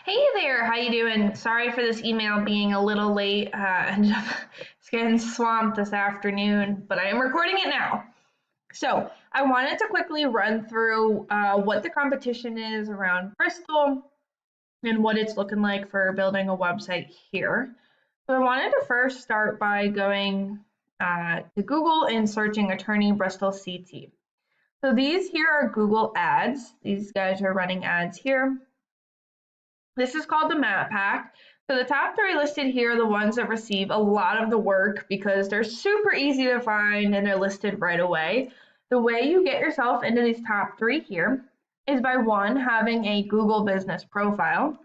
Hey there, how you doing? Sorry for this email being a little late. Ended up getting swamped this afternoon, but I am recording it now. So I wanted to quickly run through what the competition is around Bristol and what it's looking like for building a website here. So I wanted to first start by going to Google and searching attorney Bristol CT. So these here are Google ads. These guys are running ads here. This is called the map pack. So the top three listed here are the ones that receive a lot of the work because they're super easy to find and they're listed right away. The way you get yourself into these top three here is by one, having a Google business profile,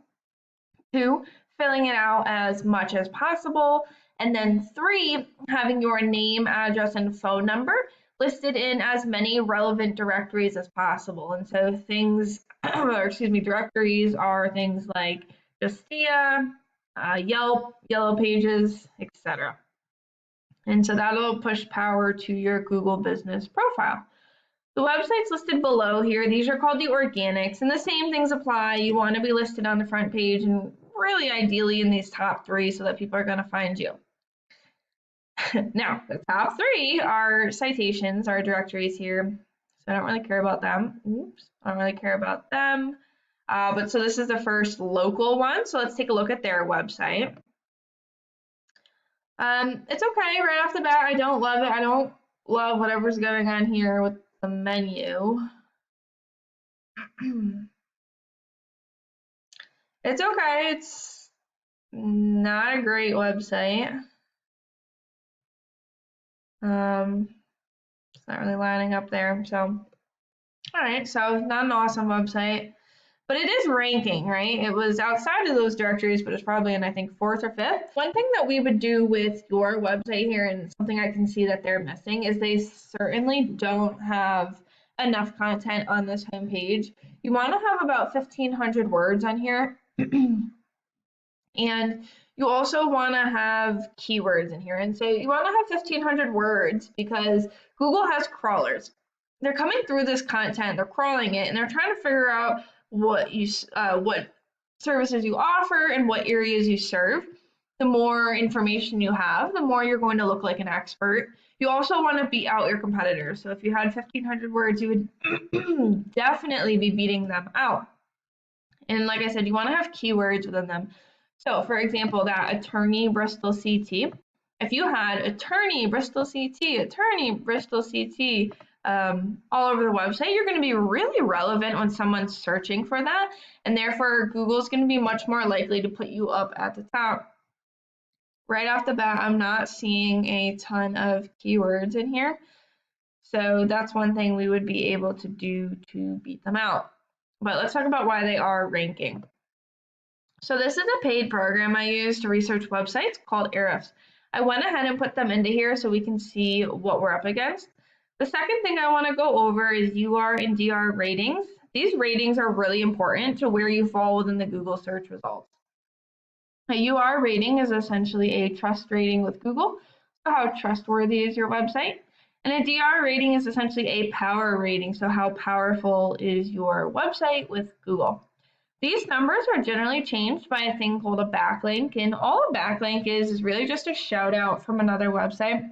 two, filling it out as much as possible, and then three, having your name, address, and phone number listed in as many relevant directories as possible. And so things, or excuse me, directories are things like Justia, Yelp, Yellow Pages, etc. And so that'll push power to your Google business profile. The websites listed below here, these are called the organics, and the same things apply. You want to be listed on the front page and really ideally in these top three so that people are going to find you. Now, the top three are citations, our directories here. So I don't really care about them. Oops, I don't really care about them. But so this is the first local one. So let's take a look at their website. It's okay right off the bat. I don't love it. I don't love whatever's going on here with the menu. It's okay. It's not a great website. It's not really lining up there. So, all right. So not an awesome website, but it is ranking, right? It was outside of those directories, but it's probably in, I think, fourth or fifth. One thing that we would do with your website here, and something I can see that they're missing, is they certainly don't have enough content on this homepage. You want to have about 1,500 words on here. And you also want to have keywords in here. And so you want to have 1,500 words because Google has crawlers. They're coming through this content, they're crawling it, and they're trying to figure out what services you offer and what areas you serve. The more information you have, the more you're going to look like an expert. You also want to beat out your competitors. So if you had 1,500 words, you would definitely be beating them out. And like I said, you want to have keywords within them. So for example, that attorney Bristol CT, if you had attorney Bristol CT, all over the website, you're going to be really relevant when someone's searching for that. And therefore, Google's going to be much more likely to put you up at the top. Right off the bat, I'm not seeing a ton of keywords in here. So that's one thing we would be able to do to beat them out. But let's talk about why they are ranking. So this is a paid program I use to research websites called Ahrefs. I went ahead and put them into here so we can see what we're up against. The second thing I want to go over is UR and DR ratings. These ratings are really important to where you fall within the Google search results. A UR rating is essentially a trust rating with Google, so how trustworthy is your website? And a DR rating is essentially a power rating, so how powerful is your website with Google? These numbers are generally changed by a thing called a backlink, and all a backlink is really just a shout out from another website.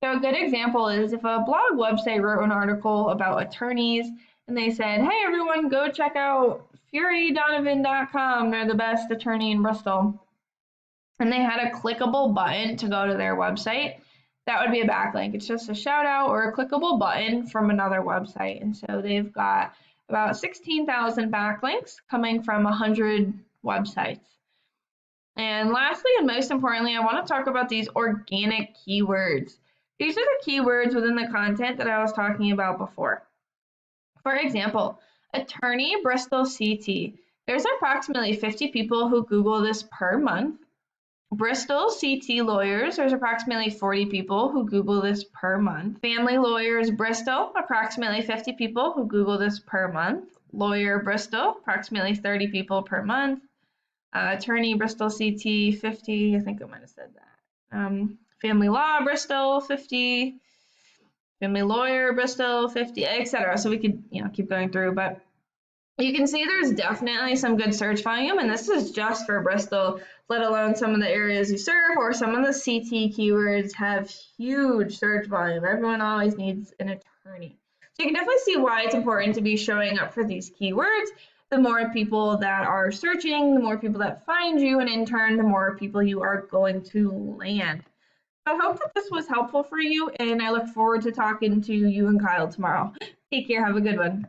So a good example is if a blog website wrote an article about attorneys and they said, hey everyone, go check out furydonovan.com, they're the best attorney in Bristol. And they had a clickable button to go to their website, that would be a backlink. It's just a shout out or a clickable button from another website. And so they've got about 16,000 backlinks coming from 100 websites. And lastly, and most importantly, I want to talk about these organic keywords. These are the keywords within the content that I was talking about before. For example, attorney Bristol CT. There's approximately 50 people who Google this per month. Bristol CT lawyers, there's approximately 40 people who Google this per month. Family lawyers Bristol, approximately 50 people who Google this per month. Lawyer Bristol, approximately 30 people per month. Attorney Bristol CT, 50, I think I might have said that. Family law Bristol, 50. Family lawyer Bristol, 50, etc. So we could, keep going through, but You can see there's definitely some good search volume, and this is just for Bristol, let alone some of the areas you serve or some of the CT keywords have huge search volume. Everyone always needs an attorney. So you can definitely see why it's important to be showing up for these keywords. The more people that are searching, the more people that find you, and in turn, the more people you are going to land. I hope that this was helpful for you, and I look forward to talking to you and Kyle tomorrow. Take care. Have a good one.